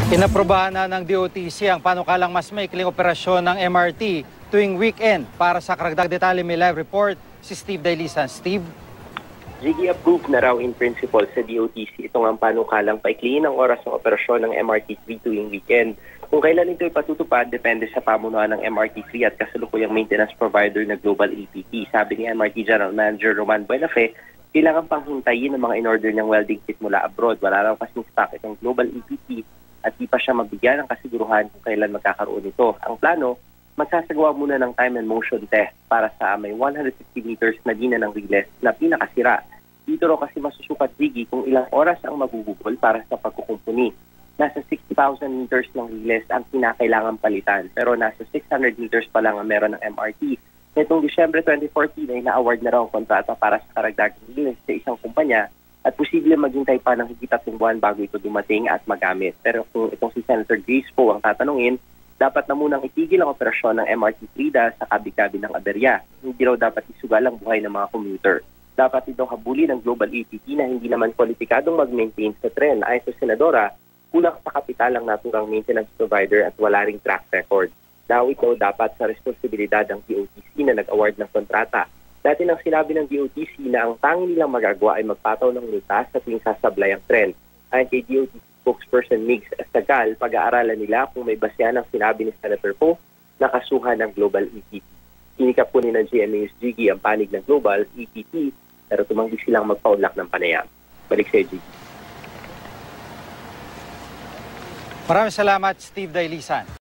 Inaprobahan na ng DOTC ang panukalang mas maikling operasyon ng MRT tuwing weekend. Para sa karagdag detalye may live report si Steve Dailisan. Steve? Ziggy, approved na raw in principle sa DOTC itong ang panukalang paikliin ang oras ng operasyon ng MRT3 tuwing weekend. Kung kailan ito ipatutupad, depende sa pamunuan ng MRT3 at kasalukuyang maintenance provider na Global APT. Sabi ni MRT General Manager Roman Buenafe, kailangan pang hintayin ang mga in-order ng welding kit mula abroad. Wala raw kasing stock itong Global APT at di pa siya mabigyan ng kasiguruhan kung kailan magkakaroon ito. Ang plano, magsasagawa muna ng time and motion test para sa may 150 meters na dina ng riles na pinakasira. Dito raw kasi masusukat, Ziggy, kung ilang oras ang magugugol para sa pagkukumpuni. Nasa 60,000 meters ng riles ang kinakailangan palitan, pero nasa 600 meters pa lang ang meron ng MRT. Nitong Disyembre 2014 ay na-award na raw ang kontrata para sa karagdagang riles sa isang kumpanya at posible maghintay pa ng higit 3 buwan bago ito dumating at magamit. Pero kung itong si Senator Grace Poe ang tatanungin, dapat na munang itigil ang operasyon ng MRT3 dahil sa kabi-kabi ng aberya. Hindi raw dapat isugal ang buhay ng mga commuter. Dapat itong habuli ng Global APT na hindi naman kwalipikadong mag-maintain sa tren. Ayon sa Senadora, kulang sa kapital ang naturang maintenance provider at wala ring track record. Daw ito dapat sa responsibilidad ng DOTC na nag-award ng kontrata. Dati nang sinabi ng DOTC na ang tanging nilang magagawa ay magpataw ng multa sa tuwing sasablay ang tren. Ayon kay DOTC spokesperson Migs Estagal, pag-aaralan nila kung may basehan ang sinabi ni Senator Poe na kasuhan ng Global APT. Sinikap po ni ng GMA's Ziggy ang panig ng Global APT pero tumanggi silang magpaunlak ng panayam. Balik sa Ziggy. Maraming salamat, Steve Dailisan.